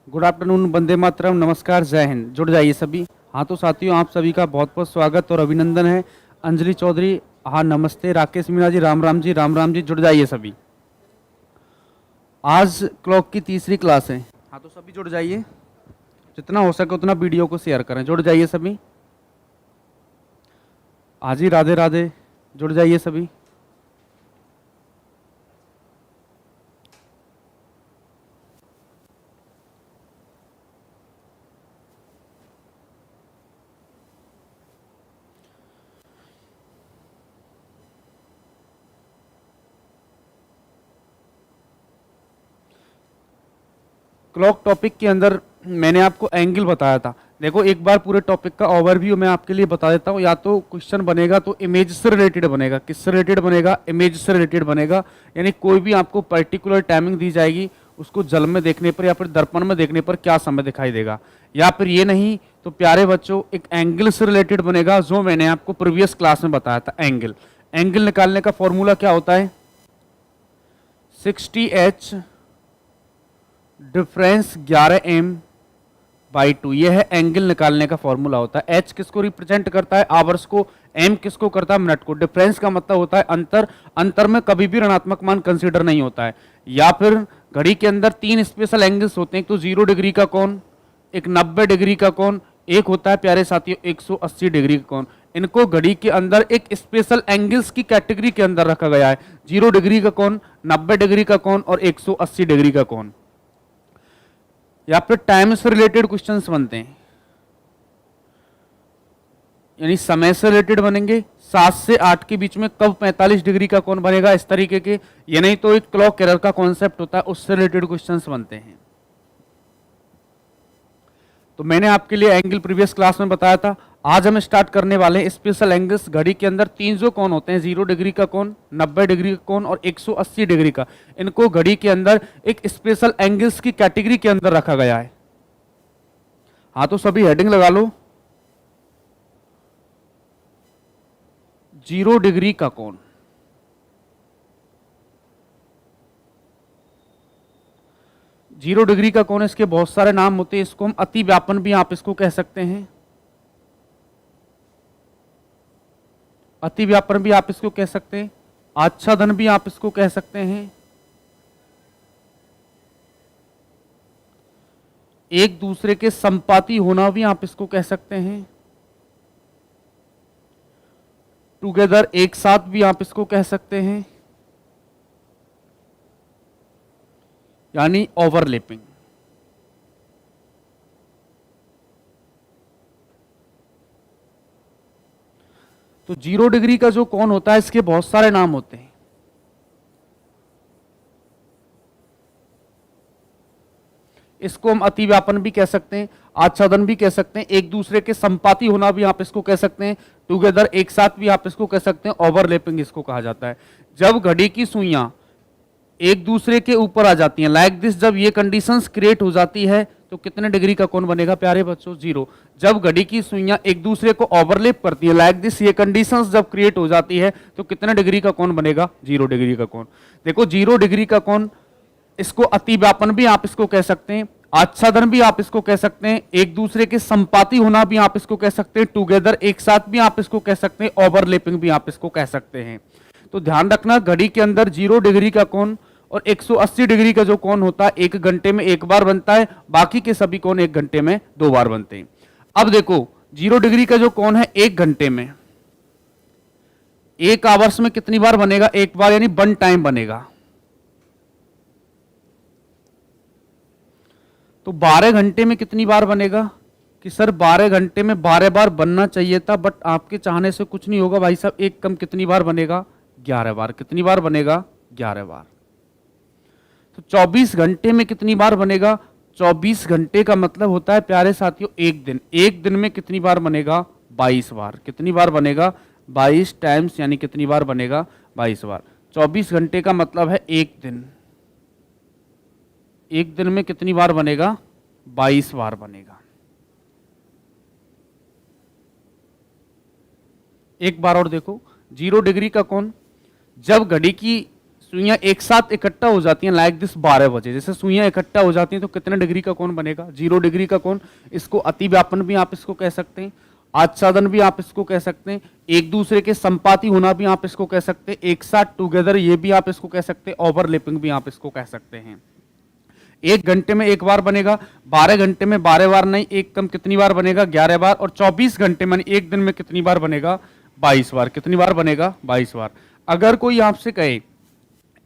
Good afternoon, Vande Mataram, नमस्कार, जय हिंद। जुड़ जाइए सभी। हाँ तो साथियों, आप सभी का बहुत बहुत स्वागत और अभिनंदन है। अंजलि चौधरी, हाँ नमस्ते। राकेश मीणा जी, राम राम जी, राम राम जी। जुड़ जाइए सभी। आज क्लॉक की तीसरी क्लास है। हाँ तो सभी जुड़ जाइए, जितना हो सके उतना वीडियो को शेयर करें। जुड़ जाइए सभी। हाँ जी, राधे राधे। जुड़ जाइए सभी। क्लॉक टॉपिक के अंदर मैंने आपको एंगल बताया था। देखो, एक बार पूरे टॉपिक का ओवरव्यू मैं आपके लिए बता देता हूँ। या तो क्वेश्चन बनेगा तो इमेज से रिलेटेड बनेगा। किससे रिलेटेड बनेगा? इमेज से रिलेटेड बनेगा। यानी कोई भी आपको पर्टिकुलर टाइमिंग दी जाएगी, उसको जल में देखने पर या फिर दर्पण में देखने पर क्या समय दिखाई देगा। या फिर ये नहीं तो प्यारे बच्चों, एक एंगल से रिलेटेड बनेगा, जो मैंने आपको प्रीवियस क्लास में बताया था। एंगल एंगल निकालने का फॉर्मूला क्या होता है? 60h difference 11m/2। यह है एंगल निकालने का फॉर्मूला होता है। h किसको रिप्रेजेंट करता है? आवर्स को। m किसको करता है? मिनट को। डिफरेंस का मतलब होता है अंतर। अंतर में कभी भी ऋणात्मक मान कंसीडर नहीं होता है। या फिर घड़ी के अंदर तीन स्पेशल एंगल्स होते हैं। एक तो 0 डिग्री का कोण, एक 90 डिग्री का कोण, एक होता है प्यारे साथियों 180 डिग्री का कोण। इनको घड़ी के अंदर एक स्पेशल एंगल्स की कैटेगरी के अंदर रखा गया है। 0 डिग्री का कोण, 90 डिग्री का कोण और 180 डिग्री का कोण। या फिर टाइम से रिलेटेड क्वेश्चंस बनते हैं, यानी समय से रिलेटेड बनेंगे। 7 से 8 के बीच में कब 45 डिग्री का कोण बनेगा, इस तरीके के। ये नहीं तो एक क्लॉक एरर का कॉन्सेप्ट होता है, उससे रिलेटेड क्वेश्चंस बनते हैं। तो मैंने आपके लिए एंगल प्रीवियस क्लास में बताया था। आज हम स्टार्ट करने वाले हैं स्पेशल एंगल्स। घड़ी के अंदर तीन जो कोण होते हैं, 0 डिग्री का कोण, 90 डिग्री का कोण और 180 डिग्री का, इनको घड़ी के अंदर एक स्पेशल एंगल्स की कैटेगरी के अंदर रखा गया है। हाँ तो सभी हेडिंग लगा लो। 0 डिग्री का कोण, 0 डिग्री का कोण, इसके बहुत सारे नाम होते हैं। इसको हम अति व्यापन भी आप इसको कह सकते हैं। अति व्यापन भी आप इसको कह सकते हैं। आच्छादन भी आप इसको कह सकते हैं। एक दूसरे के संपाती होना भी आप इसको कह सकते हैं। टुगेदर, एक साथ भी आप इसको कह सकते हैं, यानी ओवरलैपिंग। तो 0 डिग्री का जो कोण होता है, इसके बहुत सारे नाम होते हैं। इसको हम अतिव्यापन भी कह सकते हैं, आच्छादन भी कह सकते हैं, एक दूसरे के संपाती होना भी आप इसको कह सकते हैं, टुगेदर, एक साथ भी आप इसको कह सकते हैं, ओवरलैपिंग इसको कहा जाता है। जब घड़ी की सुइयां एक दूसरे के ऊपर आ जाती हैं, लाइक दिस, जब ये कंडीशंस क्रिएट हो जाती है तो कितने डिग्री का कोण बनेगा प्यारे बच्चों? 0। जब घड़ी की सुइयां एक दूसरे को ओवरलैप करती है, लाइक दिस, ये कंडीशंस जब क्रिएट हो जाती है तो कितने डिग्री का कोण बनेगा? 0 डिग्री का कोण। देखो, 0 डिग्री का कोण, इसको अतिव्यापन भी आप इसको कह सकते हैं, आच्छादन भी आप इसको कह सकते हैं, एक दूसरे के संपाती होना भी आप इसको कह सकते हैं, टुगेदर, एक साथ भी आप इसको कह सकते हैं, ओवरलैपिंग भी आप इसको कह सकते हैं। तो ध्यान रखना, घड़ी के अंदर 0 डिग्री का कोण और 180 डिग्री का जो कोण होता है, 1 घंटे में एक बार बनता है, बाकी के सभी कोण 1 घंटे में 2 बार बनते हैं। अब देखो, 0 डिग्री का जो कोण है 1 घंटे में, 1 आवर्स में कितनी बार बनेगा? एक बार, यानी 1 टाइम बनेगा। तो 12 घंटे में कितनी बार बनेगा? कि सर 12 घंटे में 12 बार बनना चाहिए था, बट आपके चाहने से कुछ नहीं होगा भाई साहब। एक कम कितनी बार बनेगा? 11 बार। कितनी बार बनेगा? 11 बार। तो 24 घंटे में कितनी बार बनेगा? 24 घंटे का मतलब होता है प्यारे साथियों एक दिन। एक दिन में कितनी बार बनेगा? 22 बार। कितनी बार बनेगा? 22 टाइम्स, यानी कितनी बार बनेगा? 22 बार। 24 घंटे का मतलब है एक दिन। एक दिन में कितनी बार बनेगा? 22 बार बनेगा। एक बार और देखो, 0 डिग्री का कोण, जब घड़ी की सुइयां एक साथ इकट्ठा हो जाती हैं लाइक दिस 12 बजे, जैसे सुइयां इकट्ठा हो जाती हैं तो कितने डिग्री का कोण बनेगा? 0 डिग्री का कोण। इसको अतिव्यापन भी आप इसको कह सकते हैं, आच्छादन भी आप इसको कह सकते हैं, एक दूसरे के संपाती होना भी आप इसको कह सकते हैं, एक साथ टुगेदर ये भी आप इसको कह सकते हैं, ओवरलैपिंग भी आप इसको कह सकते हैं। 1 घंटे में एक बार बनेगा, 12 घंटे में 12 बार नहीं, एक कम कितनी बार बनेगा? 11 बार। और 24 घंटे में एक दिन में कितनी बार बनेगा? 22 बार। कितनी बार बनेगा? 22 बार। अगर कोई आपसे कहे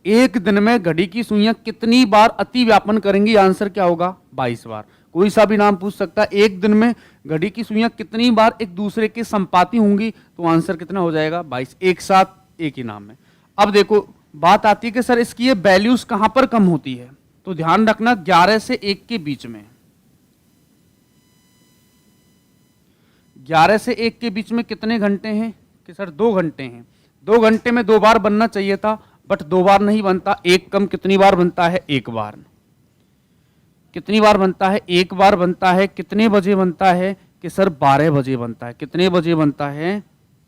एक दिन में घड़ी की सुइयां कितनी बार अतिव्यापन करेंगी, आंसर क्या होगा? 22 बार। कोई सा भी नाम पूछ सकता है, एक दिन में घड़ी की सुइयां कितनी बार एक दूसरे के संपाती होंगी, तो आंसर कितना हो जाएगा? 22। एक साथ एक ही नाम में। अब देखो बात आती है कि सर इसकी ये वैल्यूज कहां पर कम होती है, तो ध्यान रखना 11 से 1 के बीच में, 11 से 1 के बीच में कितने घंटे हैं? कि सर 2 घंटे हैं। 2 घंटे में 2 बार बनना चाहिए था, बट 2 बार नहीं बनता। एक कम कितनी बार बनता है? 1 बार। कितनी बार बनता है? 1 बार बनता है। कितने बजे बनता है? कि सर 12 बजे बनता है। कितने बजे बनता है?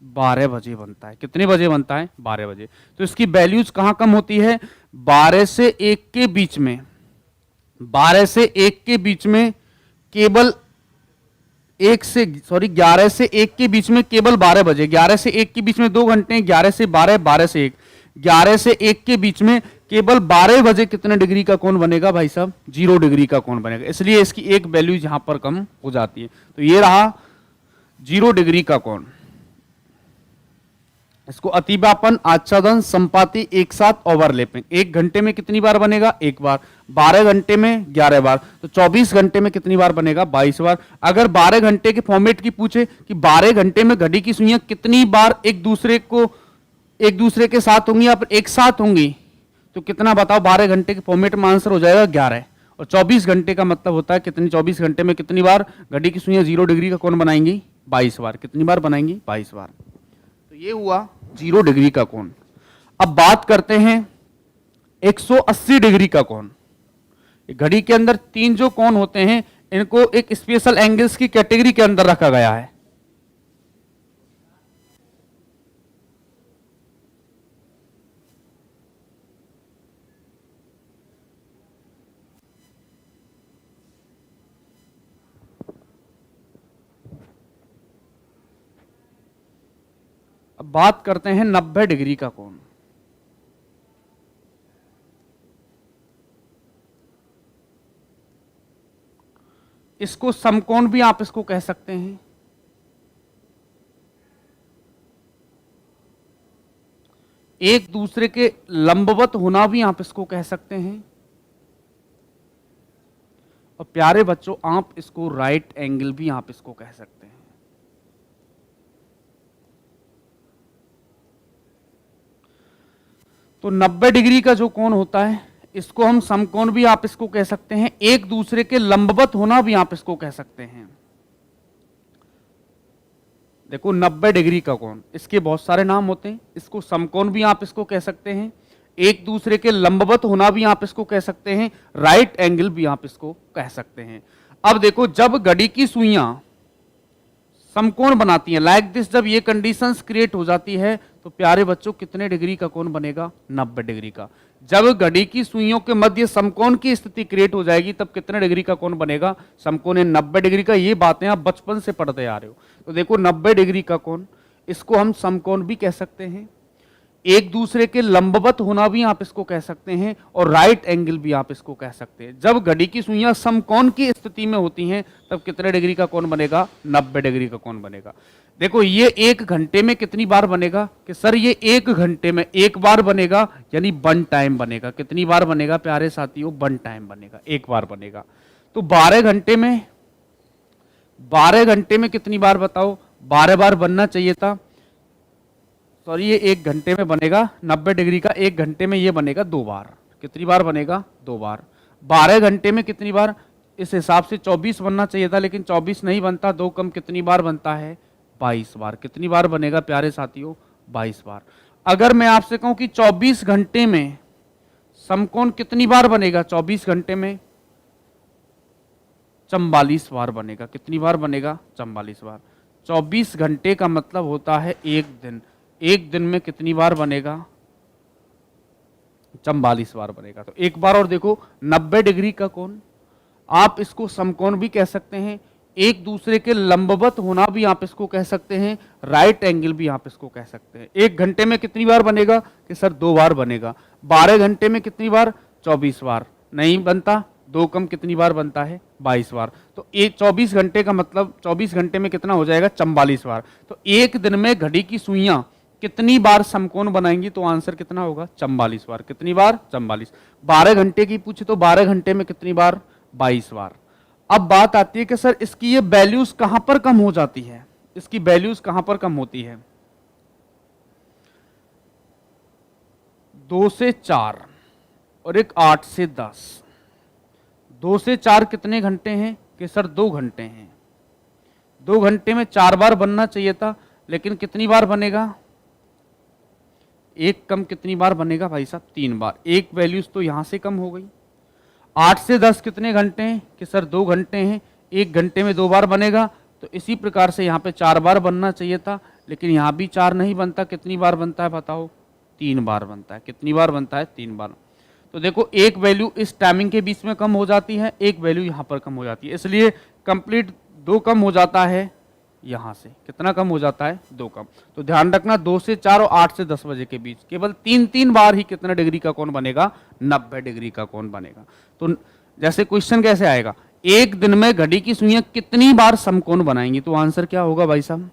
12 बजे बनता है। कितने बजे बनता है? 12 बजे। तो इसकी वैल्यूज कहां कम होती है? 12 से 1 के बीच में, 12 से 1 के बीच में केवल 11 से 1 के बीच में केवल 12 बजे। 11 से 1 के बीच में 2 घंटे हैं, 11 से 12, 12 से 1। 11 से 1 के बीच में केवल 12 बजे कितने डिग्री का कोण बनेगा भाई साहब? 0 डिग्री का कोण बनेगा। इसलिए इसकी एक वैल्यू यहां पर कम हो जाती है। तो ये रहा 0 डिग्री का कोण। इसको अतिव्यापन, आच्छादन, संपाती, एक साथ ओवरलैपिंग। 1 घंटे में कितनी बार बनेगा? 1 बार। 12 घंटे में 11 बार। तो 24 घंटे में कितनी बार बनेगा? 22 बार। अगर 12 घंटे के फॉर्मेट की पूछे कि 12 घंटे में घड़ी की सुइयां कितनी बार एक दूसरे के साथ होंगी या एक साथ होंगी, तो कितना बताओ? 12 घंटे के फॉर्मेट में आंसर हो जाएगा 11। और 24 घंटे का मतलब होता है कितनी? 24 घंटे में कितनी बार घड़ी की सुइयां 0 डिग्री का कोण बनाएंगी? 22 बार। कितनी बार बनाएंगी? 22 बार। तो ये हुआ 0 डिग्री का कोण। अब बात करते हैं 180 डिग्री का कोण। घड़ी के अंदर 3 जो कोण होते हैं, इनको एक स्पेशल एंगल्स की कैटेगरी के अंदर रखा गया है। अब बात करते हैं 90 डिग्री का कोण। इसको समकोण भी आप इसको कह सकते हैं। एक दूसरे के लंबवत होना भी आप इसको कह सकते हैं। और प्यारे बच्चों, आप इसको राइट एंगल भी आप इसको कह सकते हैं। तो 90 डिग्री का जो कोण होता है, इसको हम समकोण भी आप इसको कह सकते हैं। एक दूसरे के लंबवत होना भी आप इसको कह सकते हैं। देखो 90 डिग्री का कोण, इसके बहुत सारे नाम होते हैं। इसको समकोण भी आप इसको कह सकते हैं, एक दूसरे के लंबवत होना भी आप इसको कह सकते हैं, राइट एंगल भी आप इसको कह सकते हैं। अब देखो, जब घड़ी की सुइयां समकोण बनाती हैं लाइक दिस, जब ये कंडीशंस क्रिएट हो जाती है, तो प्यारे बच्चों कितने डिग्री का कोण बनेगा? 90 डिग्री का। जब घड़ी की सुइयों के मध्य समकोण की स्थिति क्रिएट हो जाएगी, तब कितने डिग्री का कोण बनेगा? समकोण 90 डिग्री का। ये बातें आप बचपन से पढ़ते आ रहे हो। तो देखो 90 डिग्री का कोण, इसको हम समकोण भी कह सकते हैं, एक दूसरे के लंबवत होना भी आप इसको कह सकते हैं, और राइट एंगल भी आप इसको कह सकते हैं। जब घड़ी की सुइयां समकोण की स्थिति में होती हैं, तब कितने डिग्री का कोण बनेगा? 90 डिग्री का कोण बनेगा। देखो ये 1 घंटे में कितनी बार बनेगा? कि सर ये 1 घंटे में 1 बार बनेगा, यानी 1 टाइम बनेगा। कितनी बार बनेगा प्यारे साथियों? 1 टाइम बनेगा, 1 बार बनेगा। तो 12 घंटे में कितनी बार बताओ? 12 बार बनना चाहिए था। सॉरी, ये 1 घंटे में बनेगा 90 डिग्री का, 1 घंटे में ये बनेगा 2 बार। कितनी बार बनेगा? 2 बार। 12 घंटे में कितनी बार? इस हिसाब से 24 बनना चाहिए था, लेकिन 24 नहीं बनता। 2 कम कितनी बार बनता है? 22 बार। कितनी बार बनेगा प्यारे साथियों? 22 बार। अगर मैं आपसे कहूं कि 24 घंटे में समकोण कितनी बार बनेगा? 24 घंटे में 44 बार बनेगा। कितनी बार बनेगा? 44 बार। 24 घंटे का मतलब होता है 1 दिन। 1 दिन में कितनी बार बनेगा? 44 बार बनेगा। तो एक बार और देखो, 90 डिग्री का कोण, आप इसको समकोण भी कह सकते हैं, एक दूसरे के लंबवत होना भी आप इसको कह सकते हैं, राइट एंगल भी आप इसको कह सकते हैं। एक घंटे में कितनी बार बनेगा कि सर 2 बार बनेगा। 12 घंटे में कितनी बार? 24 बार। नहीं बनता, 2 कम कितनी बार बनता है? 22 बार। तो एक 24 घंटे का मतलब 24 घंटे में कितना हो जाएगा? 44 बार। तो एक दिन में घड़ी की सुइयां कितनी बार समकोण बनाएंगी? तो आंसर कितना होगा? 44 बार। कितनी बार? 44। 12 घंटे की पूछे तो 12 घंटे में कितनी बार? 22 बार। अब बात आती है कि सर इसकी ये वैल्यूज कहां पर कम हो जाती है, इसकी वैल्यूज कहां पर कम होती है? 2 से 4 और एक 8 से 10। 2 से 4 कितने घंटे हैं कि सर 2 घंटे हैं। 2 घंटे में 4 बार बनना चाहिए था, लेकिन कितनी बार बनेगा? एक कम कितनी बार बनेगा भाई साहब? 3 बार। एक वैल्यूज तो यहां से कम हो गई। 8 से 10 कितने घंटे हैं कि सर 2 घंटे हैं, एक घंटे में 2 बार बनेगा। तो इसी प्रकार से यहाँ पे 4 बार बनना चाहिए था, लेकिन यहाँ भी 4 नहीं बनता। कितनी बार बनता है बताओ? 3 बार बनता है। कितनी बार बनता है? 3 बार। तो देखो, एक वैल्यू इस टाइमिंग के बीच में कम हो जाती है, एक वैल्यू यहाँ पर कम हो जाती है, इसलिए कंप्लीट 2 कम हो जाता है। यहां से कितना कम हो जाता है? 2 कम। तो ध्यान रखना, 2 से 4 और 8 से 10 बजे के बीच केवल 3 बार ही कितना डिग्री का कोण बनेगा? 90 डिग्री का कोण बनेगा। तो जैसे क्वेश्चन कैसे आएगा, एक दिन में घड़ी की सुइयां कितनी बार समकोण बनाएंगी? तो आंसर क्या होगा भाई साहब?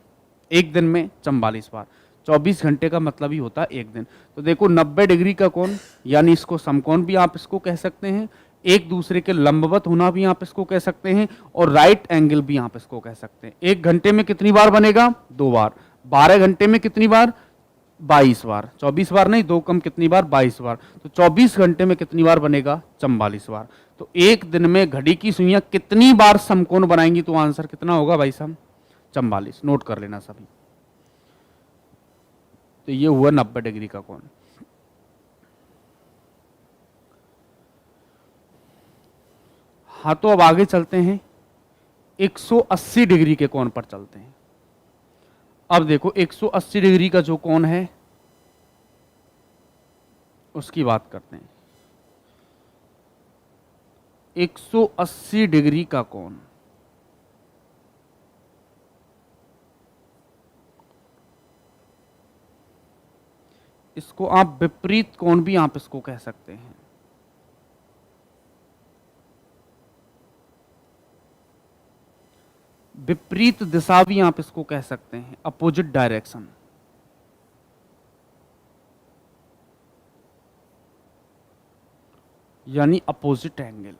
एक दिन में 44 बार। 24 घंटे का मतलब ही होता है एक दिन। तो देखो, 90 डिग्री का कोण, यानी इसको समकोण भी आप इसको कह सकते हैं, एक दूसरे के लंबवत होना भी आप इसको कह सकते हैं, और राइट एंगल भी आप इसको कह सकते हैं। एक घंटे में कितनी बार बनेगा? 2 बार। 12 घंटे में कितनी बार? 22 बार। 24 बार नहीं, 2 कम कितनी बार? 22 बार। तो 24 घंटे में कितनी बार बनेगा? 44 बार। तो एक दिन में घड़ी की सुइयां कितनी बार समकोण बनाएंगी? तो आंसर कितना होगा भाई साहब? 44। नोट कर लेना सभी। तो ये हुआ 90 डिग्री का कोण। हाँ, तो अब आगे चलते हैं, 180 डिग्री के कोण पर चलते हैं। अब देखो, 180 डिग्री का जो कोण है उसकी बात करते हैं। 180 डिग्री का कोण, इसको आप विपरीत कोण भी आप इसको कह सकते हैं। विपरीत दिशा भी आप इसको कह सकते हैं, अपोजिट डायरेक्शन। यानी अपोजिट एंगल।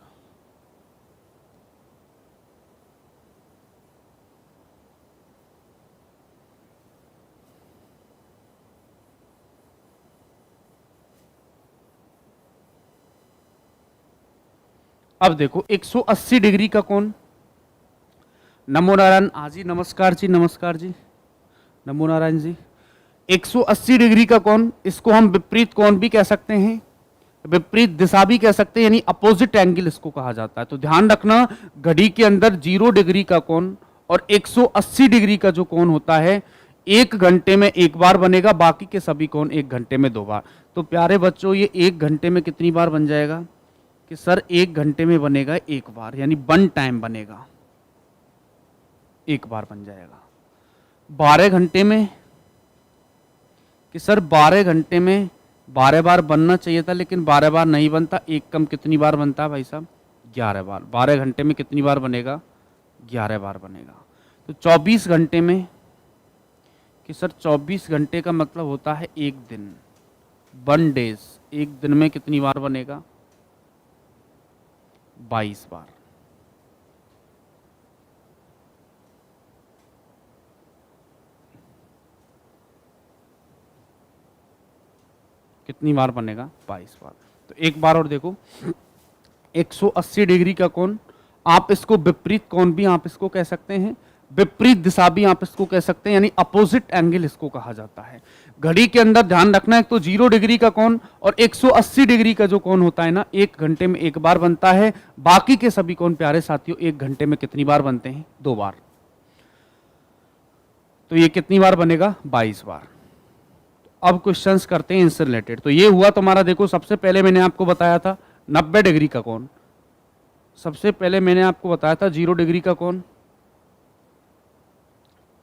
अब देखो, 180 डिग्री का कोण, नमो नारायण। हाँ जी, नमस्कार जी, नमस्कार जी, नमो नारायण जी। 180 डिग्री का कोण, इसको हम विपरीत कोण भी कह सकते हैं, विपरीत दिशा भी कह सकते हैं, यानी अपोजिट एंगल इसको कहा जाता है। तो ध्यान रखना, घड़ी के अंदर 0 डिग्री का कोण और 180 डिग्री का जो कोण होता है, एक घंटे में एक बार बनेगा, बाकी के सभी कोण एक घंटे में 2 बार। तो प्यारे बच्चों, ये एक घंटे में कितनी बार बन जाएगा कि सर एक घंटे में बनेगा एक बार, यानी 1 टाइम बनेगा, एक बार बन जाएगा। 12 घंटे में कि सर 12 घंटे में 12 बार बनना चाहिए था, लेकिन 12 बार नहीं बनता, एक कम कितनी बार बनता है भाई साहब? 11 बार। 12 घंटे में कितनी बार बनेगा? 11 बार बनेगा। तो 24 घंटे में कि सर 24 घंटे का मतलब होता है एक दिन, 1 डेज। एक दिन में कितनी बार बनेगा? 22 बार। कितनी बार बनेगा? 22 बार। तो एक बार और देखो, 180 डिग्री का कोण, आप इसको विपरीत कोण भी आप इसको कह सकते हैं, विपरीत दिशा भी आप इसको कह सकते हैं, यानी अपोजिट एंगल इसको कहा जाता है। घड़ी के अंदर ध्यान रखना है, तो 0 डिग्री का कोण और 180 डिग्री का जो कोण होता है ना, एक घंटे में एक बार बनता है, बाकी के सभी कोण प्यारे साथियों एक घंटे में कितनी बार बनते हैं? 2 बार। तो ये कितनी बार बनेगा? 22 बार। अब क्वेश्चंस करते हैं इनसे रिलेटेड। तो ये हुआ तुम्हारा, देखो सबसे पहले मैंने आपको बताया था 90 डिग्री का कोण, सबसे पहले मैंने आपको बताया था 0 डिग्री का कोण,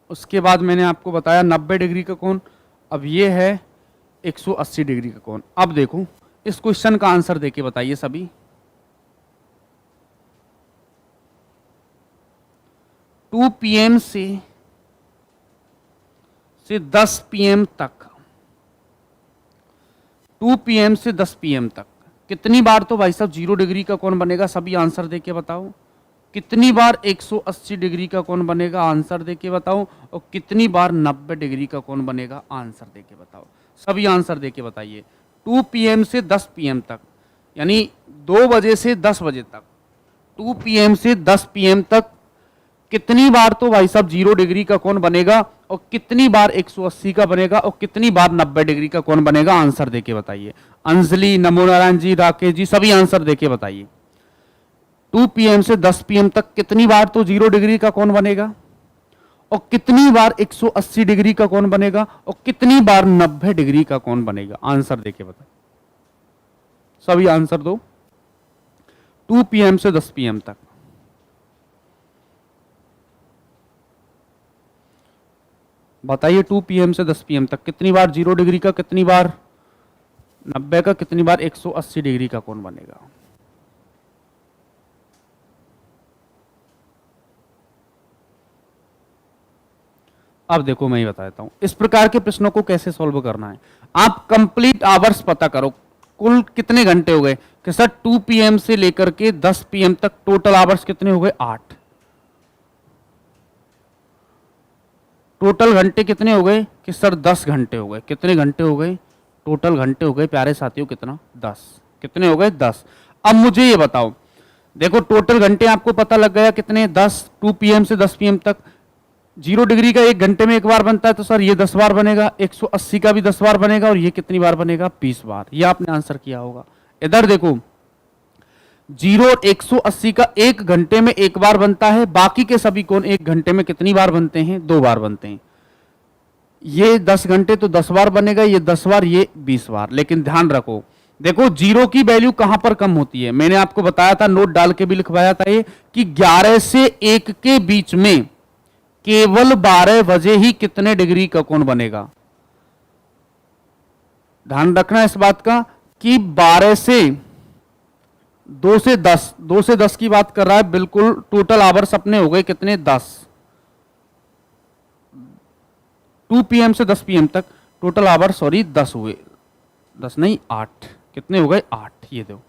उसके बाद मैंने आपको बताया 90 डिग्री का कोण, अब ये है 180 डिग्री का कोण। अब देखो इस क्वेश्चन का आंसर देके बताइए सभी। 2 PM से 10 PM तक, 2 PM से 10 PM तक कितनी बार तो भाई साहब 0 डिग्री का कोण बनेगा, सभी आंसर देके बताओ। कितनी बार 180 डिग्री का कोण बनेगा, आंसर देके बताओ। और कितनी बार 90 डिग्री का कोण बनेगा, आंसर देके बताओ। सभी आंसर देके बताइए। 2 PM से 10 PM तक, यानी 2 बजे से 10 बजे तक, 2 PM से 10 PM तक कितनी बार तो भाई साहब 0 डिग्री का कोण बनेगा, और कितनी बार 180 का बनेगा, और कितनी बार 90 डिग्री का कोण बनेगा, आंसर देके बताइए। अंजलि, नमो नारायण जी, राकेश जी, सभी आंसर देके बताइए। 2 PM से 10 PM तक कितनी बार तो 0 डिग्री का कोण बनेगा, और कितनी बार 180 डिग्री का कोण बनेगा, और कितनी बार 90 डिग्री का कोण बनेगा, आंसर देके बताइए। सभी आंसर दो। 2 PM से 10 PM तक बताइए। 2 PM से 10 PM तक कितनी बार 0 डिग्री का, कितनी बार 90 का, कितनी बार 180 डिग्री का कोण बनेगा। अब देखो मैं ही बता देता हूं इस प्रकार के प्रश्नों को कैसे सॉल्व करना है। आप कंप्लीट आवर्स पता करो, कुल कितने घंटे हो गए कि सर 2 PM से लेकर के 10 PM तक टोटल आवर्स कितने हो गए, 8। टोटल घंटे कितने हो गए कि सर 10 घंटे हो गए। कितने घंटे हो गए, टोटल घंटे हो गए प्यारे साथियों, कितना, 10। कितने हो गए, 10। अब मुझे ये बताओ, देखो टोटल घंटे आपको पता लग गया कितने, 10। 2 PM से 10 PM तक 0 डिग्री का 1 घंटे में 1 बार बनता है, तो सर ये 10 बार बनेगा। 180 का भी 10 बार बनेगा, और ये कितनी बार बनेगा, 20 बार। ये आपने आंसर किया होगा। इधर देखो 0 और 180 का 1 घंटे में 1 बार बनता है, बाकी के सभी कोण 1 घंटे में कितनी बार बनते हैं, 2 बार बनते हैं। ये 10 घंटे तो 10 बार बनेगा, ये 10 बार, ये 20 बार। लेकिन ध्यान रखो, देखो 0 की वैल्यू कहां पर कम होती है, मैंने आपको बताया था, नोट डाल के भी लिखवाया था ये, कि 11 से 1 के बीच में केवल 12 बजे ही कितने डिग्री का कोण बनेगा। ध्यान रखना इस बात का कि 12 से 2 से 10, 2 से 10 की बात कर रहा है, बिल्कुल टोटल आवर्स अपने हो गए कितने, 10। 2 PM से 10 PM तक टोटल आवर्स, सॉरी 10 हुए, 10 नहीं 8। कितने हो गए, 8। ये दो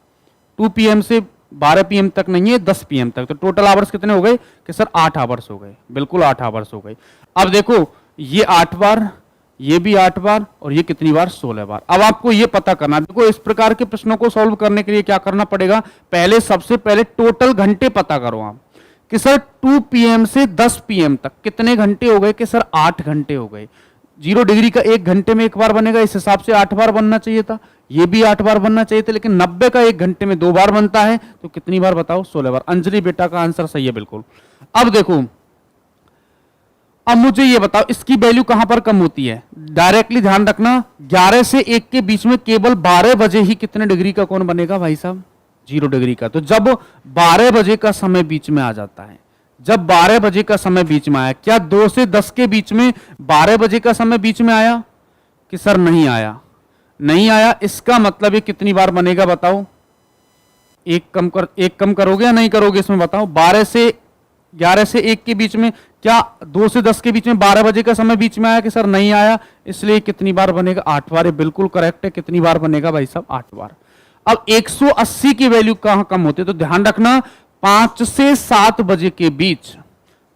2 PM से 12 PM तक नहीं है, 10 PM तक, तो टोटल आवर्स कितने हो गए कि सर 8 आवर्स हो गए, बिल्कुल 8 आवर्स हो गए। अब देखो ये 8 बार, ये भी 8 बार, और ये कितनी बार, 16 बार। अब आपको ये पता करना, देखो इस प्रकार के प्रश्नों को सॉल्व करने के लिए क्या करना पड़ेगा, पहले सबसे पहले टोटल घंटे पता करो आप कि सर 2 PM से 10 PM तक कितने घंटे हो गए कि सर 8 घंटे हो गए। 0 डिग्री का 1 घंटे में 1 बार बनेगा, इस हिसाब से 8 बार बनना चाहिए था, ये भी 8 बार बनना चाहिए था, लेकिन 90 का 1 घंटे में 2 बार बनता है, तो कितनी बार बताओ, 16 बार। अंजलि बेटा का आंसर सही है बिल्कुल। अब देखो, अब मुझे ये बताओ इसकी वैल्यू कहां पर कम होती है, डायरेक्टली ध्यान रखना, 11 से 1 के बीच में केवल 12 बजे ही कितने डिग्री का कोण बनेगा भाई साहब, 0 डिग्री का। तो जब 12 बजे का समय बीच में आ जाता है, जब 12 बजे का समय बीच में आया, क्या 2 से 10 के बीच में 12 बजे का समय बीच में आया कि सर नहीं आया, नहीं आया, इसका मतलब ये कितनी बार बनेगा बताओ, एक कम करोगे या नहीं करोगे इसमें बताओ। 11 से 1 के बीच में, क्या 2 से 10 के बीच में 12 बजे का समय बीच में आया कि सर नहीं आया, इसलिए कितनी बार बनेगा, 8 बार। बिल्कुल करेक्ट है, कितनी बार बनेगा भाई साहब, 8 बार। अब 180 की वैल्यू कहां कम होती है, तो ध्यान रखना 5 से 7 बजे के बीच,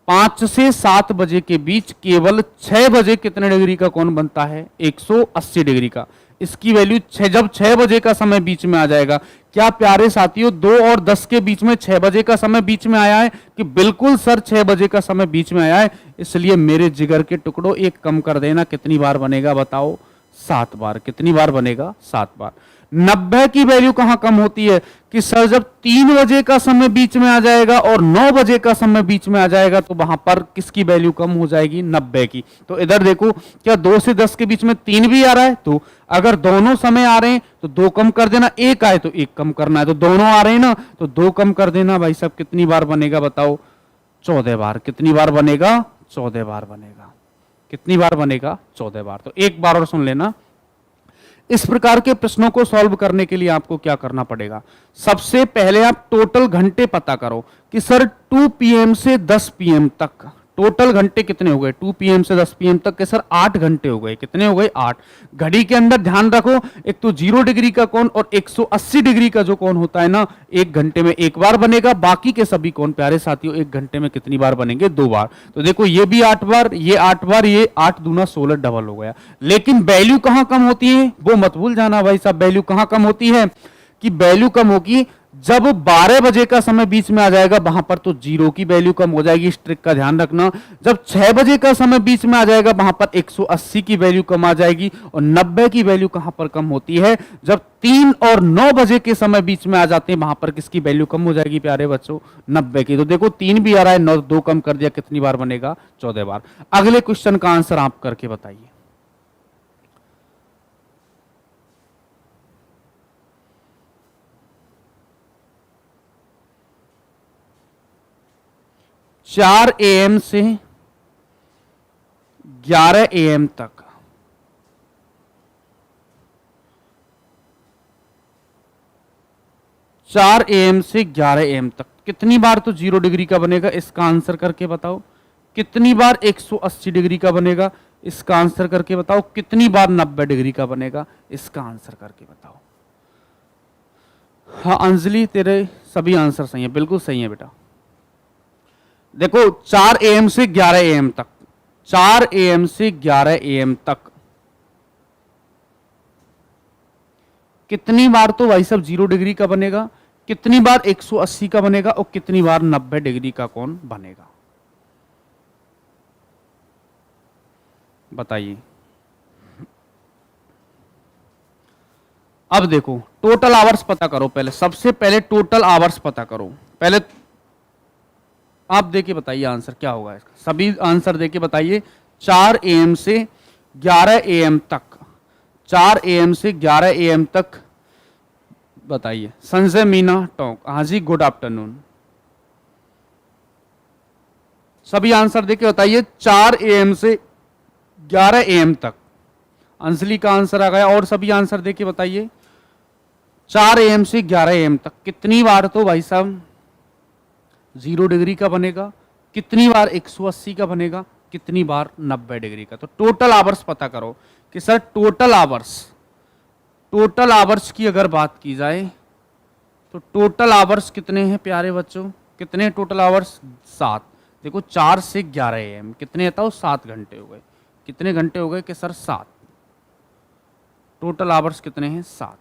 5 से 7 बजे के बीच केवल 6 बजे कितने डिग्री का कोण बनता है, 180 डिग्री का। इसकी वैल्यू जब 6 बजे का समय बीच में आ जाएगा, क्या प्यारे साथियों 2 और 10 के बीच में 6 बजे का समय बीच में आया है कि बिल्कुल सर 6 बजे का समय बीच में आया है, इसलिए मेरे जिगर के टुकड़ों एक कम कर देना, कितनी बार बनेगा बताओ, 7 बार। कितनी बार बनेगा, 7 बार। 90 की वैल्यू कहां कम होती है कि सर जब 3 बजे का समय बीच में आ जाएगा और 9 बजे का समय बीच में आ जाएगा तो वहां पर किसकी वैल्यू कम हो जाएगी, 90 की। तो इधर देखो क्या 2 से 10 के बीच में 3 भी आ रहा है, तो अगर दोनों समय आ रहे हैं तो 2 कम कर देना, 1 आए तो 1 कम करना है, तो दोनों आ रहे हैं ना तो 2 कम कर देना। भाई साहब कितनी बार बनेगा बताओ, 14 बार। कितनी बार बनेगा, 14 बार बनेगा। कितनी बार बनेगा, 14 बार। तो एक बार और सुन लेना। इस प्रकार के प्रश्नों को सॉल्व करने के लिए आपको क्या करना पड़ेगा, सबसे पहले आप टोटल घंटे पता करो कि सर 2 PM से 10 PM तक टोटल घंटे कितने हो गए, 2 PM से 10 PM तक के सर 8 घंटे हो गए। कितने हो गए, 8। घड़ी के अंदर ध्यान रखो, एक तो 0 डिग्री का कोण और 180 डिग्री का जो कोण होता है ना, 1 घंटे में 1 बार बनेगा। बाकी के सभी कोण प्यारे साथियों 1 घंटे में कितनी बार बनेंगे, 2 बार। तो देखो ये भी 8 बार, ये 8 बार, ये 8 दूना 16 डबल हो गया। लेकिन वैल्यू कहां कम होती है वो मत भूल जाना भाई साहब। वैल्यू कहां कम होती है कि वैल्यू कम होगी जब 12 बजे का समय बीच में आ जाएगा, वहां पर तो 0 की वैल्यू कम हो जाएगी। इस ट्रिक का ध्यान रखना। जब 6 बजे का समय बीच में आ जाएगा वहां पर 180 की वैल्यू कम आ जाएगी। और 90 की वैल्यू कहां पर कम होती है, जब 3 और 9 बजे के समय बीच में आ जाते हैं, वहां पर किसकी वैल्यू कम हो जाएगी प्यारे बच्चों, 90 की। तो देखो 3 भी आ रहा है, 9 2 कम कर दिया, कितनी बार बनेगा, 14 बार। अगले क्वेश्चन का आंसर आप करके बताइए। चार AM से 11 AM तक 4 AM से 11 AM तक कितनी बार तो 0 डिग्री का बनेगा, इसका आंसर करके बताओ। कितनी बार 180 डिग्री का बनेगा, इसका आंसर करके बताओ। कितनी बार 90 डिग्री का बनेगा, इसका आंसर करके बताओ। हाँ अंजलि तेरे सभी आंसर सही है, बिल्कुल सही है बेटा। देखो 4 AM से 11 AM तक, 4 AM से 11 AM तक कितनी बार तो भाई साहब 0 डिग्री का बनेगा, कितनी बार 180 का बनेगा और कितनी बार 90 डिग्री का कोण बनेगा, बताइए। अब देखो टोटल आवर्स पता करो पहले, सबसे पहले टोटल आवर्स पता करो पहले। आप देखिए बताइए आंसर क्या होगा इसका, सभी आंसर देखिए बताइए। 4 AM से 11 AM तक, 4 AM से 11 AM तक बताइए। संजय मीना टोंक, हाँ जी गुड आफ्टरनून। सभी आंसर देखिए बताइए। 4 AM से 11 AM तक, अंजलि का आंसर आ गया। और सभी आंसर देखिए बताइए। 4 AM से 11 AM तक कितनी बार तो भाई साहब 0 डिग्री का बनेगा, कितनी बार 180 का बनेगा, कितनी बार 90 डिग्री का। तो टोटल आवर्स पता करो कि सर टोटल आवर्स की अगर बात की जाए तो टोटल आवर्स कितने हैं प्यारे बच्चों, कितने टोटल आवर्स, 7। देखो 4 से 11 AM कितने आता हो, 7 घंटे हो गए। कितने घंटे हो गए कि सर 7। टोटल आवर्स कितने हैं, 7।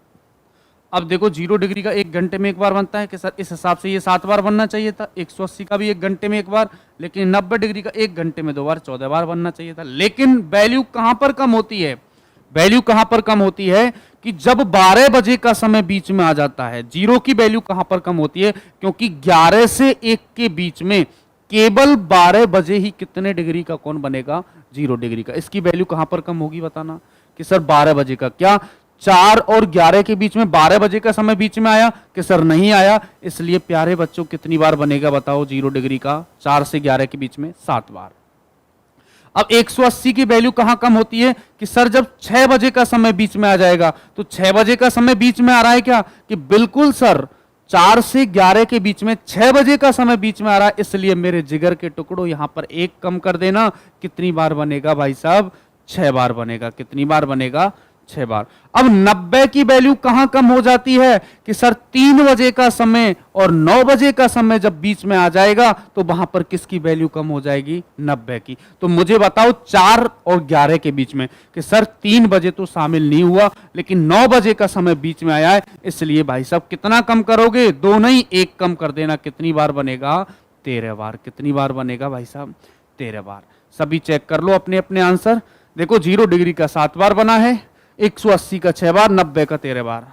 अब देखो 0 डिग्री का 1 घंटे में 1 बार बनता है कि सर इस हिसाब से ये 7 बार बनना चाहिए था। 180 का भी 1 घंटे में 1 बार, लेकिन 90 डिग्री का 1 घंटे में 2 बार, 14 बार बनना चाहिए था। लेकिन वैल्यू कहां पर कम होती है, वैल्यू कहां पर कम होती है कि जब 12 बजे का समय बीच में आ जाता है। 0 की वैल्यू कहां पर कम होती है, क्योंकि 11 से 1 के बीच में केवल 12 बजे ही कितने डिग्री का कोण बनेगा, 0 डिग्री का। इसकी वैल्यू कहां पर कम होगी बताना कि सर 12 बजे का। क्या 4 और 11 के बीच में 12 बजे का समय बीच में आया कि सर नहीं आया, इसलिए प्यारे बच्चों कितनी बार बनेगा बताओ 0 डिग्री का, 4 से 11 के बीच में 7 बार। अब 180 की वैल्यू कहां कम होती है कि सर जब 6 बजे का समय बीच में आ जाएगा। तो 6 बजे का समय बीच में आ रहा है क्या, कि बिल्कुल सर 4 से 11 के बीच में 6 बजे का समय बीच में आ रहा है, इसलिए मेरे जिगर के टुकड़ों यहां पर 1 कम कर देना। कितनी बार बनेगा भाई साहब, 6 बार बनेगा। कितनी बार बनेगा, 6 बार। अब 90 की वैल्यू कहां कम हो जाती है कि सर 3 बजे का समय और 9 बजे का समय जब बीच में आ जाएगा तो वहां पर किसकी वैल्यू कम हो जाएगी, 90 की। तो मुझे बताओ 4 और 11 के बीच में कि सर 3 बजे तो शामिल नहीं हुआ, लेकिन 9 बजे का समय बीच में आया है, इसलिए भाई साहब कितना कम करोगे, 2 नहीं 1 कम कर देना। कितनी बार बनेगा, 13 बार। कितनी बार बनेगा भाई साहब, 13 बार। सभी चेक कर लो अपने अपने आंसर। देखो 0 डिग्री का 7 बार बना है, 180 का 6 बार, 90 का 13 बार।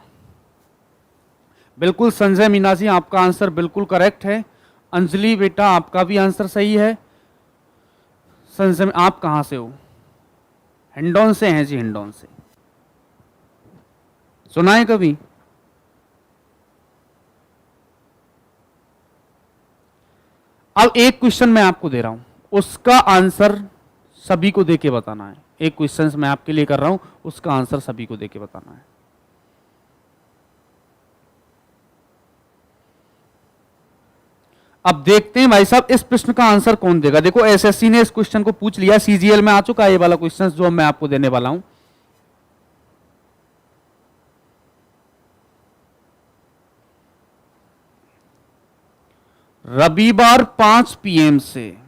बिल्कुल संजय मीना जी, आपका आंसर बिल्कुल करेक्ट है। अंजलि बेटा, आपका भी आंसर सही है। संजय, आप कहां से हो? हिंडौन से हैं जी, हिंडौन से। सुना है कभी? अब एक क्वेश्चन मैं आपको दे रहा हूं, उसका आंसर सभी को देके बताना है। एक क्वेश्चन मैं आपके लिए कर रहा हूं, उसका आंसर सभी को देके बताना है। अब देखते हैं भाई साहब इस प्रश्न का आंसर कौन देगा। देखो एसएससी ने इस क्वेश्चन को पूछ लिया, सीजीएल में आ चुका है ये वाला क्वेश्चन जो मैं आपको देने वाला हूं। रविवार 5 पीएम से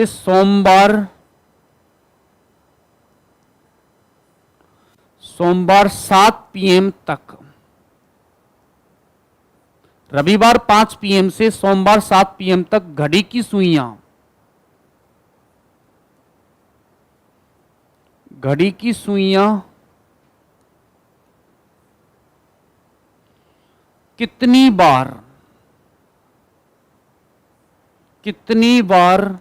सोमवार 7 पीएम तक, रविवार 5 पीएम से सोमवार 7 पीएम तक घड़ी की सुइयां कितनी बार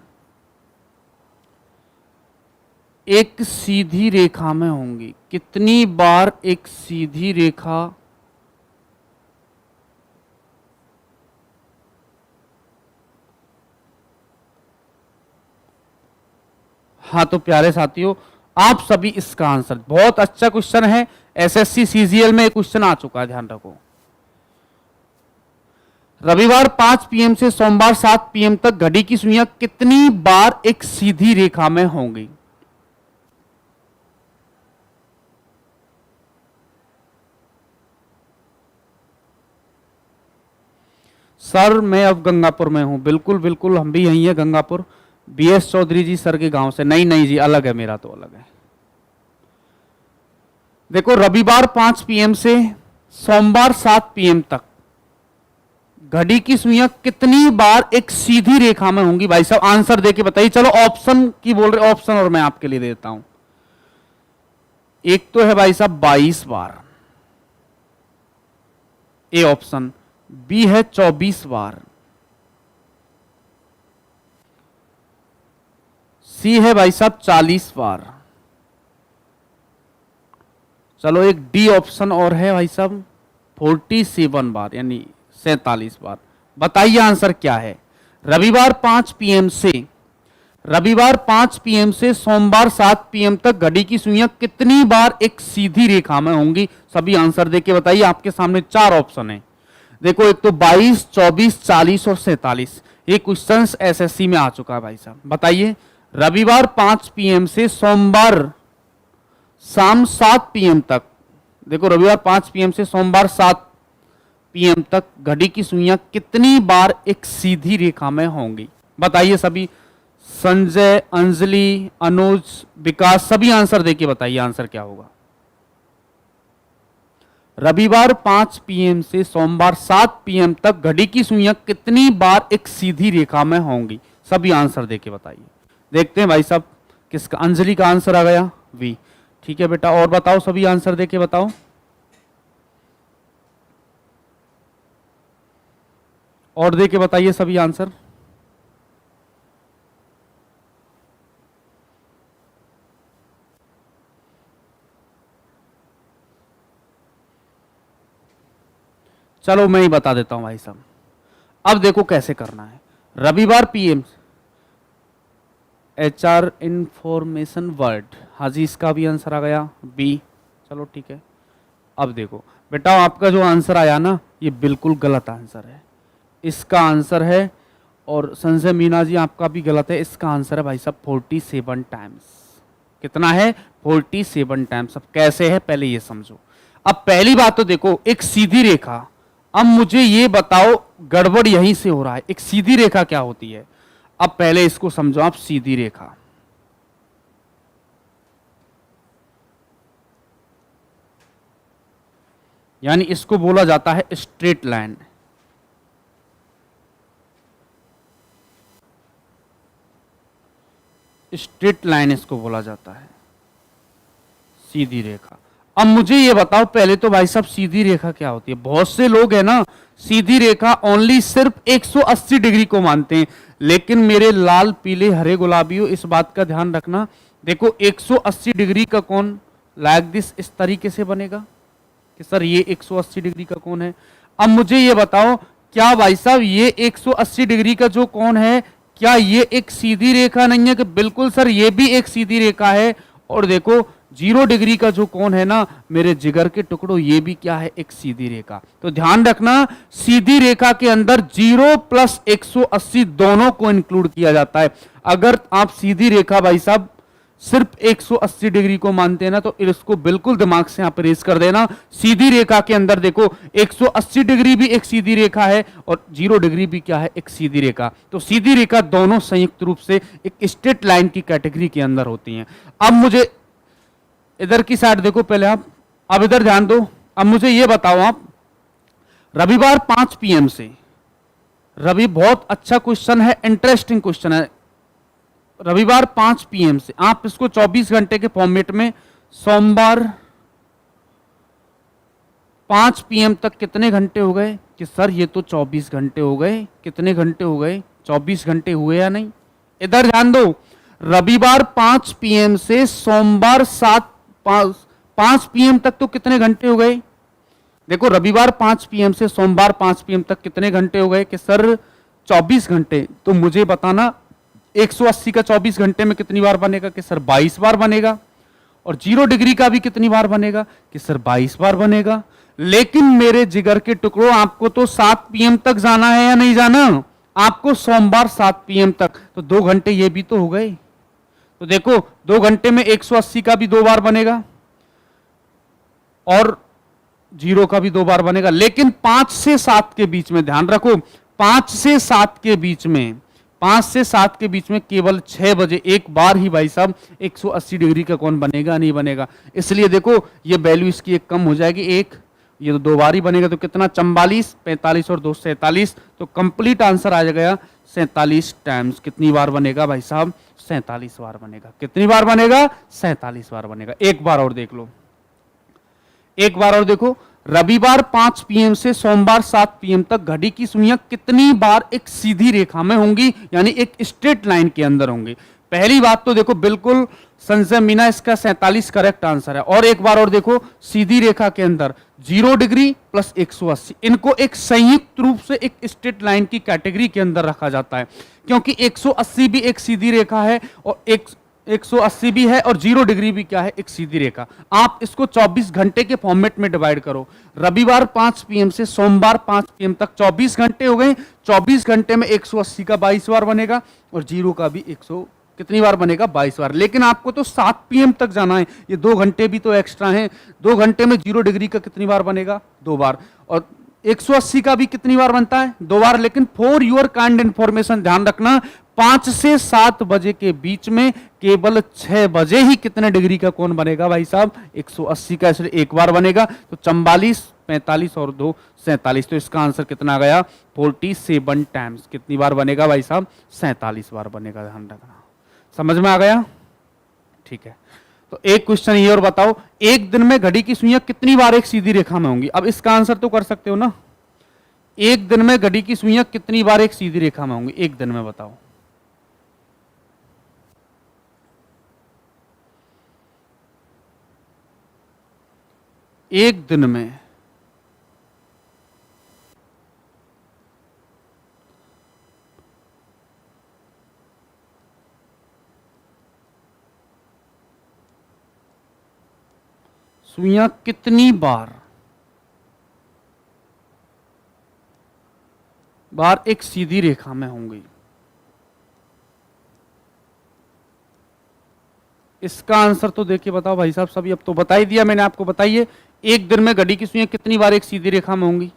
एक सीधी रेखा में होंगी? कितनी बार एक सीधी रेखा हाँ, तो प्यारे साथियों आप सभी इसका आंसर, बहुत अच्छा क्वेश्चन है, एसएससी सीजीएल में एक क्वेश्चन आ चुका है, ध्यान रखो। रविवार 5 पीएम से सोमवार 7 पीएम तक घड़ी की सुइयां कितनी बार एक सीधी रेखा में होंगी? सर मैं अब गंगापुर में हूं। बिल्कुल बिल्कुल, हम भी यही है गंगापुर। बीएस चौधरी जी सर के गांव से। नहीं जी, अलग है, मेरा तो अलग है। देखो रविवार 5 पीएम से सोमवार 7 पीएम तक घड़ी की सुइयां कितनी बार एक सीधी रेखा में होंगी? भाई साहब आंसर देके बताइए। चलो ऑप्शन की बोल रहे, ऑप्शन और मैं आपके लिए देता हूं। एक तो है भाई साहब 22 बार, ए ऑप्शन। बी है 24 बार। सी है भाई साहब 40 बार। चलो एक डी ऑप्शन और है भाई साहब 47 बार, यानी 47 बार। बताइए आंसर क्या है? रविवार 5 पीएम से सोमवार 7 पीएम तक घड़ी की सुइयां कितनी बार एक सीधी रेखा में होंगी? सभी आंसर देके बताइए। आपके सामने 4 ऑप्शन है। देखो एक तो 22, 24, 40 और 47। ये क्वेश्चन एसएससी में आ चुका है भाई साहब। बताइए रविवार 5 पीएम से सोमवार शाम 7 पीएम तक, देखो रविवार 5 पीएम से सोमवार 7 पीएम तक घड़ी की सुइयां कितनी बार एक सीधी रेखा में होंगी? बताइए सभी। संजय, अंजलि, अनुज, विकास, सभी आंसर देके बताइए आंसर क्या होगा। रविवार 5 पीएम से सोमवार 7 पीएम तक घड़ी की सुइयां कितनी बार एक सीधी रेखा में होंगी? सभी आंसर देके बताइए। देखते हैं भाई साहब किसका। अंजलि का आंसर आ गया वी। ठीक है बेटा, और बताओ, सभी आंसर देके बताओ। और देके बताइए सभी आंसर। चलो मैं ही बता देता हूं भाई साहब। अब देखो कैसे करना है। रविवार पीएम, एचआर इंफॉर्मेशन वर्ड, हाँ जी इसका भी आंसर आ गया बी। चलो ठीक है। अब देखो बेटा आपका जो आंसर आया ना, ये बिल्कुल गलत आंसर है। इसका आंसर है, और संजय मीना जी आपका भी गलत है। इसका आंसर है भाई साहब 47 टाइम्स। कितना है? 47 टाइम्स। अब कैसे है पहले ये समझो। अब पहली बात तो देखो एक सीधी रेखा, अब मुझे ये बताओ गड़बड़ यहीं से हो रहा है। एक सीधी रेखा क्या होती है? अब पहले इसको समझो आप। सीधी रेखा यानी इसको बोला जाता है स्ट्रेट लाइन। स्ट्रेट लाइन इसको बोला जाता है, सीधी रेखा। अब मुझे ये बताओ पहले तो भाई साहब सीधी रेखा क्या होती है। बहुत से लोग है ना सीधी रेखा ओनली सिर्फ 180 डिग्री को मानते हैं, लेकिन मेरे लाल पीले हरे गुलाबियों इस बात का ध्यान रखना, देखो 180 डिग्री का कोण लाइक दिस इस तरीके से बनेगा कि सर ये 180 डिग्री का कोण है। अब मुझे ये बताओ क्या भाई साहब ये 180 डिग्री का जो कोण है क्या ये एक सीधी रेखा नहीं है? कि बिल्कुल सर ये भी एक सीधी रेखा है। और देखो 0 डिग्री का जो कोण है ना मेरे जिगर के टुकड़ों, ये भी क्या है? एक सीधी रेखा। तो ध्यान रखना सीधी रेखा के अंदर 0 प्लस 180 दोनों को इंक्लूड किया जाता है। अगर आप सीधी रेखा भाई साहब सिर्फ 180 डिग्री को मानते हैं ना तो इसको बिल्कुल दिमाग से आप इरेज कर देना। सीधी रेखा के अंदर देखो 180 डिग्री भी एक सीधी रेखा है और 0 डिग्री भी क्या है? एक सीधी रेखा। तो सीधी रेखा दोनों संयुक्त रूप से एक स्ट्रेट लाइन की कैटेगरी के अंदर होती हैं। अब मुझे इधर की साइड देखो पहले आप, अब इधर ध्यान दो। अब मुझे यह बताओ आप रविवार 5 PM से, रवि बहुत अच्छा क्वेश्चन है, इंटरेस्टिंग क्वेश्चन है। रविवार 5 PM से आप इसको 24 घंटे के फॉर्मेट में सोमवार 5 PM तक कितने घंटे हो गए? कि सर ये तो 24 घंटे हो गए। कितने घंटे हो गए? 24 घंटे हुए या नहीं? इधर ध्यान दो, रविवार 5 PM से सोमवार 5 PM तक तो कितने घंटे हो गए? देखो रविवार 5 PM से सोमवार 5 PM तक कितने घंटे हो गए? कि सर 24 घंटे। तो मुझे बताना 180 का 24 घंटे में कितनी बार बनेगा? कि सर 22 बार बनेगा। और 0 डिग्री का भी कितनी बार बनेगा? कि सर 22 बार बनेगा। लेकिन मेरे जिगर के टुकड़ों आपको तो 7 PM तक जाना है या नहीं जाना? आपको सोमवार 7 PM तक, तो 2 घंटे ये भी तो हो गए। तो देखो 2 घंटे में 180 का भी 2 बार बनेगा और 0 का भी 2 बार बनेगा। लेकिन 5 से 7 के बीच में ध्यान रखो, 5 से 7 के बीच में, 5 से 7 के बीच में केवल 6 बजे एक बार ही भाई साहब 180 डिग्री का कोण बनेगा, नहीं बनेगा। इसलिए देखो ये वैल्यू इसकी एक कम हो जाएगी, एक ये तो 2 बार ही बनेगा। तो कितना? 44, 45 और 2 47। तो कंप्लीट आंसर आ जाएगा 47 टाइम्स। कितनी बार बनेगा भाई साहब? 47 बार बनेगा। कितनी बार बनेगा? 47 बार बनेगा। एक बार और देख लो, एक बार और देखो, रविवार 5 PM से सोमवार 7 PM तक घड़ी की सुइयां कितनी बार एक सीधी रेखा में होंगी, यानी एक स्ट्रेट लाइन के अंदर होंगी? पहली बात तो देखो बिल्कुल संजय मीना, इसका 47 करेक्ट आंसर है। और एक बार और देखो, सीधी रेखा के अंदर 0 डिग्री प्लस 180, इनको एक संयुक्त रूप से एक स्ट्रेट लाइन की कैटेगरी के अंदर रखा जाता है, क्योंकि 180 भी एक सीधी रेखा है और 180 भी है और 0 डिग्री भी क्या है? एक सीधी रेखा। आप इसको 24 घंटे के फॉर्मेट में डिवाइड करो। रविवार 5 PM से सोमवार 5 PM तक 24 घंटे हो गए। 24 घंटे में 180 का 22 बार बनेगा और 0 का भी 100 कितनी बार बनेगा? 22 बार। लेकिन आपको तो 7 PM तक जाना है, ये 2 घंटे भी तो एक्स्ट्रा हैं। 2 घंटे में 0 डिग्री का कितनी बार बनेगा? 2 बार। और 180 का भी कितनी बार बनता है? 2 बार। लेकिन फॉर योर काइंड इंफॉर्मेशन ध्यान रखना, 5 से 7 बजे के बीच में केवल 6 बजे ही कितने डिग्री का कोण बनेगा भाई साहब? 180 का, इसलिए एक बार बनेगा। तो 44, 45 और 2 47। तो इसका आंसर कितना आ गया? 47 टाइम्स। कितनी बार बनेगा भाई साहब? 47 बार बनेगा। ध्यान रखना। समझ में आ गया? ठीक है। तो एक क्वेश्चन ये और बताओ, एक दिन में घड़ी की सुइयां कितनी बार एक सीधी रेखा में होंगी? अब इसका आंसर तो कर सकते हो ना। एक दिन में घड़ी की सुइयां कितनी बार एक सीधी रेखा में होंगी? एक दिन में बताओ। एक दिन में सुइयां कितनी बार एक सीधी रेखा में होंगी? इसका आंसर तो देखिए बताओ भाई साहब सभी। अब तो बता ही दिया मैंने आपको। बताइए एक दिन में घड़ी की सुइयां कितनी बार एक सीधी रेखा में होंगी?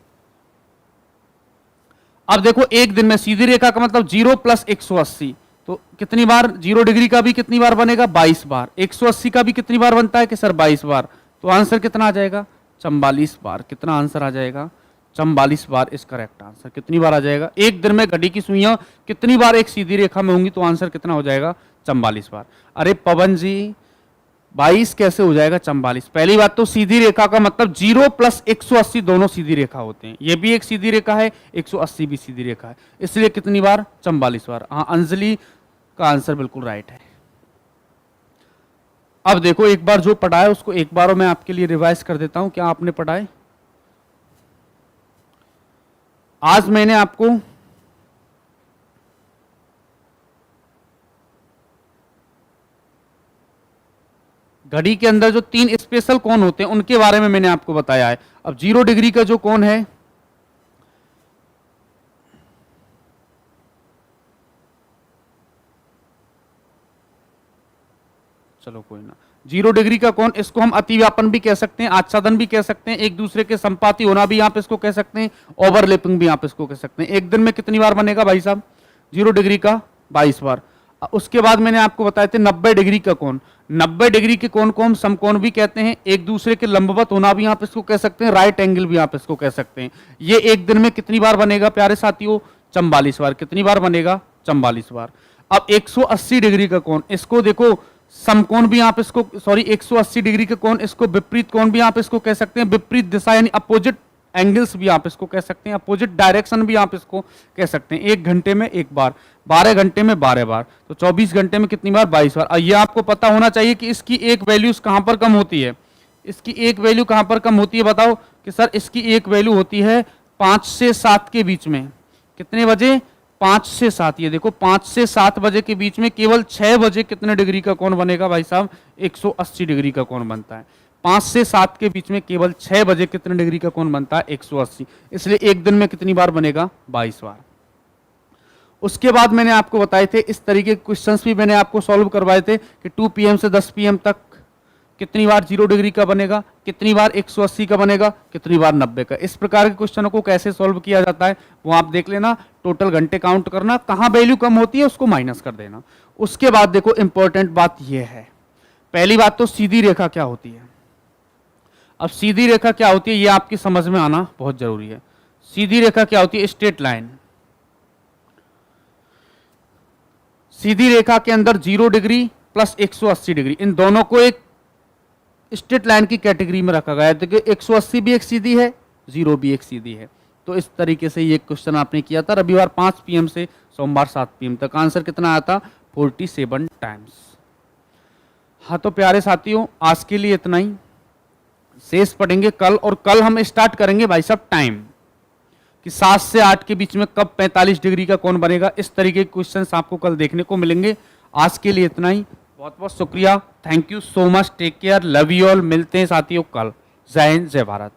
अब देखो एक दिन में सीधी रेखा का मतलब 0 प्लस 180, तो कितनी बार? 0 डिग्री का भी कितनी बार बनेगा? 22 बार। 180 का भी कितनी बार बनता है? कि सर 22 बार। तो आंसर कितना आ जाएगा? 44 बार। कितना आंसर आ जाएगा? 44 बार इस करेक्ट आंसर। कितनी बार आ जाएगा? एक दिन में घड़ी की सुइयां कितनी बार एक सीधी रेखा में होंगी? तो आंसर कितना हो जाएगा? 44 बार। अरे पवन जी 22 कैसे हो जाएगा 44? पहली बात तो सीधी रेखा का मतलब 0 प्लस 180 दोनों सीधी रेखा होते हैं, ये भी एक सीधी रेखा है, 180 भी सीधी रेखा है, इसलिए कितनी बार? 44 बार। हाँ, अंजलि का आंसर बिल्कुल राइट है। अब देखो एक बार जो पढ़ा है उसको एक बार मैं आपके लिए रिवाइज कर देता हूं। क्या आपने पढ़ा है? आज मैंने आपको घड़ी के अंदर जो 3 स्पेशल कोण होते हैं उनके बारे में मैंने आपको बताया है। अब 0 डिग्री का जो कोण है, चलो कोई ना, 0 डिग्री का कोण, इसको हम अतिव्यापन भी कह सकते हैं, आच्छादन भी कह सकते हैं, एक दूसरे के संपाती होना भी आप इसको कह सकते हैं, ओवरलैपिंग भी आप इसको कह सकते हैं। एक दिन में कितनी बार बनेगा भाई साहब 0 डिग्री का? 22 बार। उसके बाद मैंने आपको बताए थे 90 डिग्री का कोण। 90 डिग्री के कोण को हम समकोण भी कहते हैं, एक दूसरे के लंबवत होना भी आप इसको कह सकते हैं, राइट एंगल भी आप इसको कह सकते हैं। ये एक दिन में कितनी बार बनेगा प्यारे साथियों? 44 बार। कितनी बार बनेगा? 44 बार। अब 180 डिग्री का कोण, इसको देखो समकोण भी आप इसको, सॉरी 180 डिग्री का कोण, इसको विपरीत कोण भी आप इसको कह सकते हैं, विपरीत दिशा यानी अपोजिट एंगल्स भी आप इसको कह सकते हैं, अपोजिट डायरेक्शन भी आप इसको कह सकते हैं। 1 घंटे में 1 बार, 12 घंटे में 12 बार, तो 24 घंटे में कितनी बार? 22 बार। और ये आपको पता होना चाहिए कि इसकी एक वैल्यू कहां पर कम होती है, इसकी एक वैल्यू कहां पर कम होती है बताओ? कि सर इसकी एक वैल्यू होती है 5 से 7 के बीच में। कितने बजे? 5 से 7। ये देखो 5 से 7 बजे के बीच में केवल 6 बजे कितने डिग्री का कोण बनेगा भाई साहब? 180 डिग्री का कोण बनता है। 5 से 7 के बीच में केवल 6 बजे कितने डिग्री का कोण बनता है? 180। इसलिए एक दिन में कितनी बार बनेगा? 22 बार। उसके बाद मैंने आपको बताए थे इस तरीके के क्वेश्चंस भी मैंने आपको सॉल्व करवाए थे कि 2 PM से 10 PM तक कितनी बार 0 डिग्री का बनेगा, कितनी बार 180 का बनेगा, कितनी बार 90 का। इस प्रकार के क्वेश्चनों को कैसे सॉल्व किया जाता है वो आप देख लेना, टोटल घंटे काउंट करना, कहां वैल्यू कम होती है उसको माइनस कर देना। उसके बाद देखो इंपॉर्टेंट बात यह है, पहली बात तो सीधी रेखा क्या होती है। अब सीधी रेखा क्या होती है ये आपकी समझ में आना बहुत जरूरी है। सीधी रेखा क्या होती है? Straight line. सीधी रेखा के अंदर 0 डिग्री प्लस 180 डिग्री, इन दोनों को एक स्ट्रेट लाइन की कैटेगरी में रखा गया है। देखिए 180 भी एक सीधी है, 0 भी एक सीधी है। तो इस तरीके से ये क्वेश्चन आपने किया था रविवार 5 PM से सोमवार 7 PM तक। आंसर कितना आया था? 47 टाइम्स। हाँ तो प्यारे साथियों आज के लिए इतना ही, शेष पढ़ेंगे कल, और कल हम स्टार्ट करेंगे भाई साहब टाइम कि 7 से 8 के बीच में कब 45 डिग्री का कोण बनेगा। इस तरीके के क्वेश्चंस आपको कल देखने को मिलेंगे। आज के लिए इतना ही, बहुत बहुत शुक्रिया, thank you so much, take care, love you all. मिलते हैं साथियों कल। जय हिंद, जय भारत।